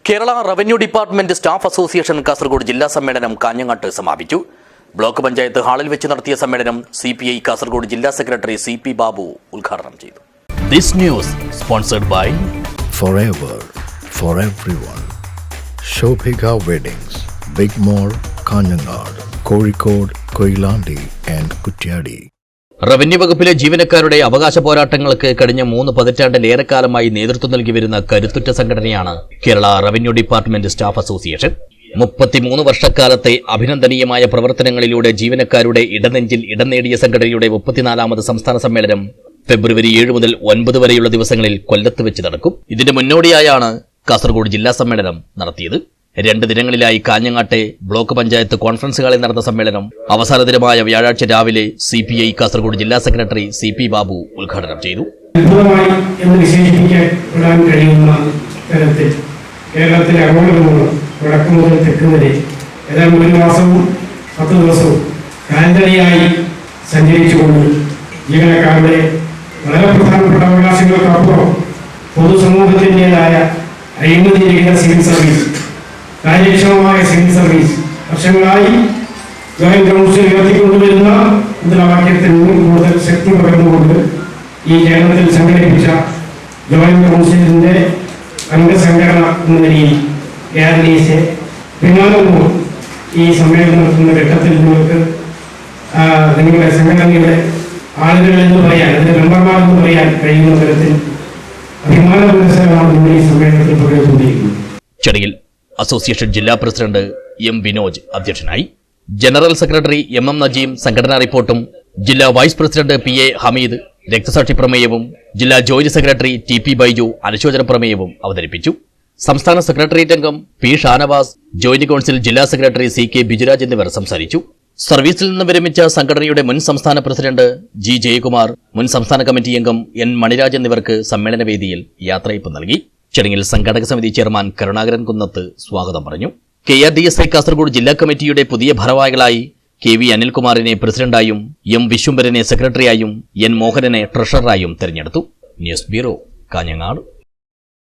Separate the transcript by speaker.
Speaker 1: Kerala revenue department staff association Kasaragod ജില്ലാ സമ്മേളനം കാഞ്ഞങ്ങാട്ട് സമാപിച്ചു. ബ്ലോക്ക് പഞ്ചായത്ത് ഹാളിൽ വെച്ച് നടത്തിയ സമ്മേളനം CPI കാസർഗോഡ് ജില്ലാ സെക്രട്ടറി CP ബാബു ഉദ്ഘാടനം ചെയ്തു.
Speaker 2: This news sponsored by
Speaker 3: Forever for everyone. Shobhika Weddings, Big Mall, Kanyanad, Kozhikode, Koilandi and Kutyadi.
Speaker 2: Revenue വകുപ്പിലെ ജീവനക്കാരുടെ അവകാശ പോരാട്ടങ്ങൾക്ക് കഴിഞ്ഞ 3 പതിറ്റാണ്ടിലേറെക്കാലമായി നേതൃത്വം നൽകി വരുന്ന കരുത്തുറ്റ സംഘടനയാണ് Kerala revenue department staff association. 33 വർഷക്കാലത്തെ അഭിനന്ദനീയമായ പ്രവർത്തനങ്ങളിലൂടെ ജീവനക്കാരുടെ ഇടനെഞ്ചിൽ ഇടം നേടിയ സംഘടനയുടെ 34ാമത് സംസ്ഥാന സമ്മേളനം ഫെബ്രുവരി 7 മുതൽ 9 വരെയുള്ള ദിവസങ്ങളിൽ കൊല്ലത്ത് വെച്ച് നടക്കും. ഇതിന്റെ മുന്നോടിയായാണ് കാസർഗോഡ് ജില്ലാ സമ്മേളനം നടത്തിയത്. 2 ദിനങ്ങളിലായി കാഞ്ഞങ്ങാട്ടെ ബ്ലോക്ക് പഞ്ചായത്ത് കോൺഫറൻസ് ഹാളിൽ നടന്ന സമ്മേളനം അവസാന ദിനമായ വ്യാഴാഴ്ച രാവിലെ CPI കാസർഗോഡ് ജില്ലാ സെക്രട്ടറി CP ബാബു ഉദ്ഘാടനം ചെയ്തു.
Speaker 4: അത്ഭുതമായി എന്ന് വിശേഷിപ്പിക്കപ്പെടാൻ കഴിയുന്ന തരത്തിൽ കേരളത്തിലെ അങ്ങോട്ടും വടക്കു മുതൽ തെക്ക് വരെ ഏതാണ്ട് 1 മാസവും 10 ദിവസവും കാലന്തരയായി സഞ്ചരിച്ചുകൊണ്ട് ജീവനക്കാരുടെ വളരെ പ്രധാനപ്പെട്ട അവകാശങ്ങൾക്കപ്പുറം പൊതുസമൂഹത്തിൻ്റെതായ അഴിമതിരഹിത സിവിൽ സർവീസ്, കാര്യക്ഷമമായ സിവിൽ സർവീസ് വർഷങ്ങളായി ജോയിന്റ് കൗൺസിൽ ഉയർത്തിക്കൊണ്ടുവരുന്ന മുദ്രാവാക്യത്തിന് കൂടുതൽ ശക്തി പകർന്നുകൊണ്ട് ഈ കേരളത്തിൽ സംഘടിപ്പിച്ച ജോയിന്റ് കൗൺസിലിന്റെ അംഗസംഘടന എന്ന നിലയിൽ KRDSയെ പിന്നാലെന്നും ഈ സമ്മേളനം നടത്തുന്ന ഘട്ടത്തിൽ നിങ്ങൾക്ക് നിങ്ങളുടെ സംഘടനയുടെ ആളുകൾ എന്ന് പറയാൻ, അതിന്റെ മെമ്പർമാർ എന്ന് പറയാൻ കഴിയുന്ന തരത്തിൽ അഭിമാന പുരസ്കാരമാണ് ഈ സമ്മേളനത്തിൽ പങ്കെടുത്തുകൊണ്ടിരിക്കുന്നത്.
Speaker 2: ചടങ്ങിൽ അസോസിയേഷൻ ജില്ലാ പ്രസിഡന്റ് M വിനോജ് അധ്യക്ഷനായി. ജനറൽ സെക്രട്ടറി MM നജീം സംഘടനാ റിപ്പോർട്ടും, ജില്ലാ വൈസ് പ്രസിഡന്റ് PA ഹമീദ് രക്തസാക്ഷി പ്രമേയവും, ജില്ലാ ജോയിന്റ് സെക്രട്ടറി TP ബൈജു അനുശോചന പ്രമേയവും അവതരിപ്പിച്ചു. സംസ്ഥാന സെക്രട്ടേറിയറ്റ് അംഗം P ഷാനവാസ്, ജോയിന്റ് കൌൺസിൽ ജില്ലാ സെക്രട്ടറി CK ബിജുരാജ് എന്നിവർ സംസാരിച്ചു. സർവീസിൽ നിന്ന് വിരമിച്ച സംഘടനയുടെ മുൻ സംസ്ഥാന പ്രസിഡന്റ് G ജയകുമാർ, മുൻ സംസ്ഥാന കമ്മിറ്റി അംഗം N മണിരാജ് എന്നിവർക്ക് സമ്മേളന വേദിയിൽ യാത്രയയപ്പ് നൽകി. ചടങ്ങിൽ സംഘാടക സമിതി ചെയർമാൻ കരുണാകരൻ കുന്നത്ത് സ്വാഗതം പറഞ്ഞു. KRDSI കാസർഗോഡ് ജില്ലാ കമ്മിറ്റിയുടെ പുതിയ ഭാരവാഹികളായി KV അനിൽകുമാറിനെ പ്രസിഡന്റായും M വിശ്വംഭരനെ സെക്രട്ടറിയായും N മോഹനനെ ട്രഷററായും തെരഞ്ഞെടുത്തു. News bureau, Kanhangad.